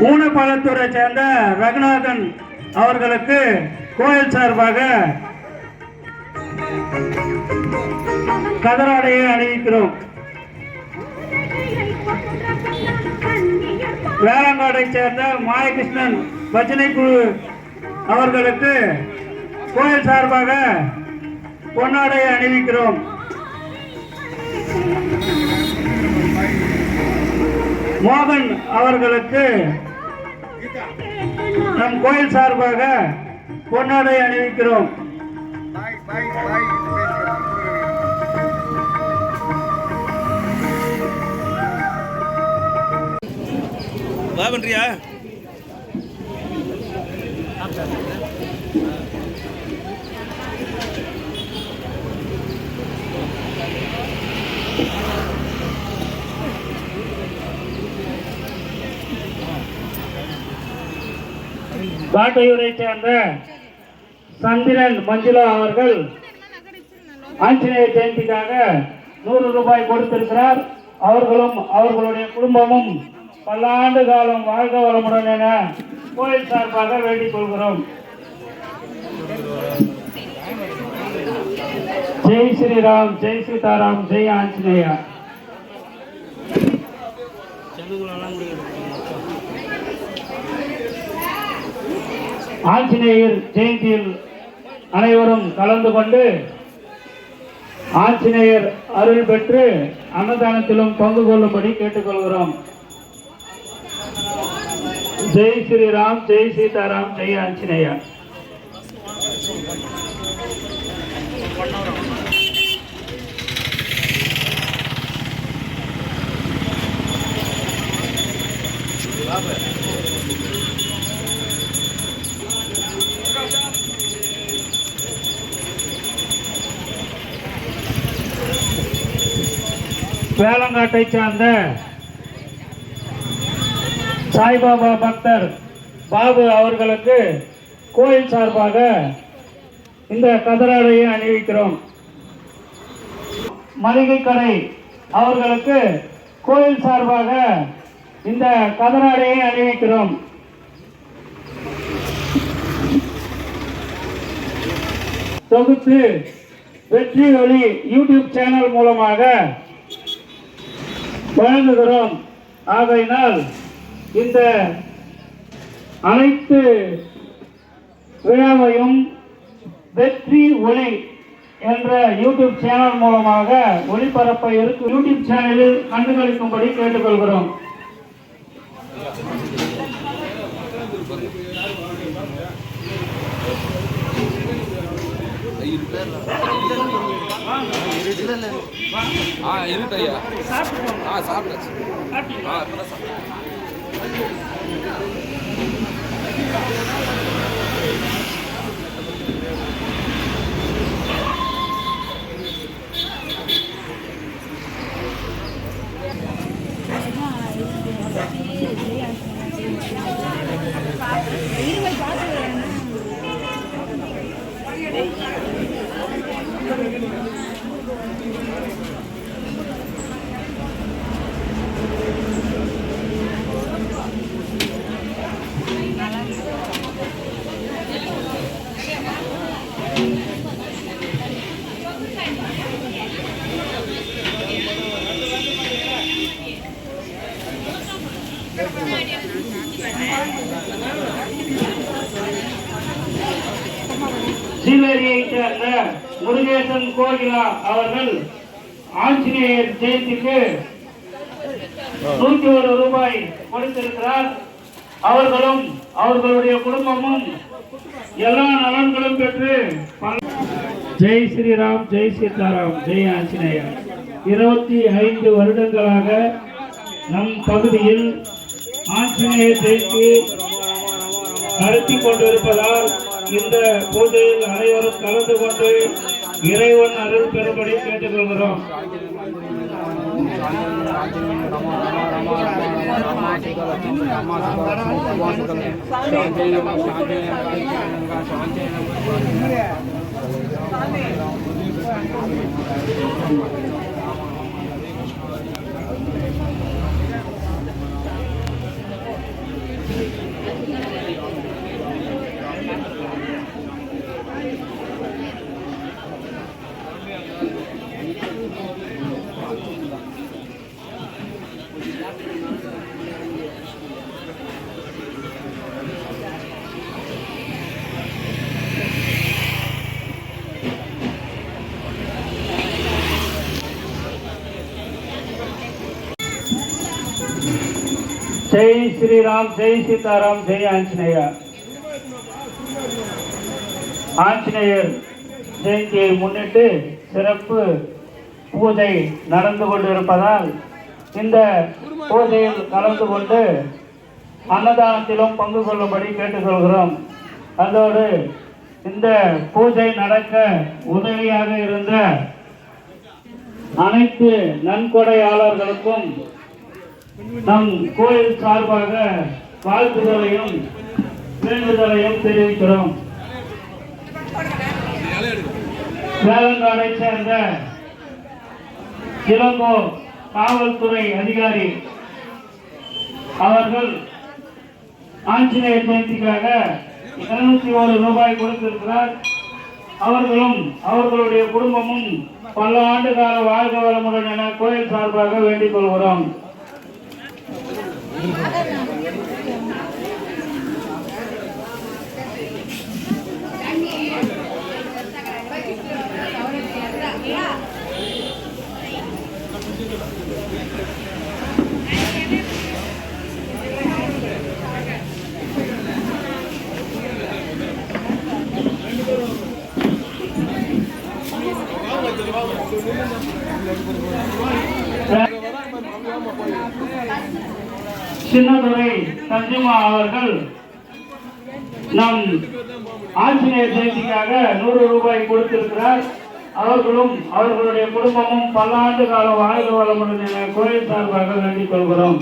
ஊனப்பாலத்தூரை சேர்ந்த ரகுநாதன் அவர்களுக்கு கோயில் சார்பாக கதராடையை அணிவிக்கிறோம். வேளாங்காடை சேர்ந்த மாயகிருஷ்ணன் பஜனை குழு அவர்களுக்கு கோயில் சார்பாக பொன்னாடையை அணிவிக்கிறோம். மோகன் அவர்களுக்கு நம் கோயில் சார்பாக பொன்னாடை அணிவிக்கிறோம். பண்றியா காட்டையூரை சேர்ந்த சந்திரன் மஞ்சுளா அவர்கள் ஆஞ்சநேயர் ஜெயந்திக்காக 100 ரூபாய் கொடுத்திருக்கிறார். அவர்களும் அவர்களுடைய குடும்பமும் பல்லாண்டு காலம் வாழ்க வளமுடன் என கோயில் சார்பாக வேண்டிக் கொள்கிறோம். ஜெய் ஸ்ரீராம், ஜெய் சீதாராம், ஜெய் ஆஞ்சநேயா. ஆஞ்சநேயர் ஜெயந்தியில் அனைவரும் கலந்து கொண்டு ஆஞ்சநேயர் அருள் பெற்று அன்னதானத்திலும் பங்கு கொள்ளும்படி கேட்டுக்கொள்கிறோம். ஜெய் ஸ்ரீராம், ஜெய் சீதாராம், ஜெய் ஆஞ்சநேயா. வேளங்காட்டை சார்ந்த சாய்பாபா பக்தர் பாபு அவர்களுக்கு கோயில் சார்பாக இந்த கதராடையை அணிவிக்கிறோம். மளிகை கடை அவர்களுக்கு கோயில் சார்பாக இந்த கதராடையை அணிவிக்கிறோம். தொகுத்து வெற்றி ஒளி யூடியூப் சேனல் மூலமாக வழங்குகிறோம். ஆகையினால் இந்த அனைத்து விழாவையும் வெற்றி ஒளி என்ற யூடியூப் சேனல் மூலமாக ஒளிபரப்ப இருக்கும் யூடியூப் சேனலில் கண்டுகளிக்கும்படி கேட்டுக்கொள்கிறோம். இருக்கையா சாப்பிட்டாச்சு. சீவேரியை சேர்ந்த முருகேசன் கோகிலா அவர்கள் ஆஞ்சநேயர் ஜெயந்திக்கு 101 ரூபாய் கொடுத்திருக்கிறார். அவர்களும் அவர்களுடைய குடும்பமும் எல்லா நலன்களும் பெற்று ஜெய் ஸ்ரீராம், ஜெய் சீதாராம், ஜெய் ஆஞ்சநேயா. 25 வருடங்களாக நம் பகுதியில் ஆஞ்சநேயர் ஜெயந்தி நடத்தி கொண்டிருப்பதால் இந்த பூஜையில் அனைவரும் கலந்து கொண்டு இறைவன் அருள் பெறும்படி கேட்டுக்கொள்கிறோம். ஜெய் ஸ்ரீராம், ஜெய் சீதாராம், ஜெய் ஆஞ்சநேயா. ஆஞ்சநேயர் ஜெயந்தியை முன்னிட்டு சிறப்பு பூஜை நடந்து கொண்டிருப்பதால் இந்த பூஜையில் கலந்து கொண்டு அன்னதானத்திலும் பங்கு கொள்ளும்படி கேட்டுக்கொள்கிறோம். அதோடு இந்த பூஜை நடக்க உதவியாக இருந்த அனைத்து நன்கொடையாளர்களுக்கும் நம் கோயில் சார்பாக வாழ்த்துதலையும் வேண்டுதலையும் தெரிவிக்கிறோம். வேலங்காடை சேர்ந்த இளங்கோ காவல்துறை அதிகாரி அவர்கள் ஆஞ்சநேயர் ஜெயந்திக்காக 201 ரூபாய் கொடுத்திருக்கிறார். அவர்களும் அவர்களுடைய குடும்பமும் பல ஆண்டு கால வாழ்க வளமுடன் என கோயில் சார்பாக வேண்டிக் கொள்கிறோம். சின்னதுரை சஞ்சிமா அவர்கள் நம் ஆஞ்சநேயர் ஜெயந்திக்காக 100 ரூபாய் கொடுத்திருக்கிறார். அவர்களும் அவர்களுடைய குடும்பமும் பல்லாண்டு கால வாழ்க வளமுடன் என கோயில் சார்பாக வேண்டிக் கொள்கிறோம்.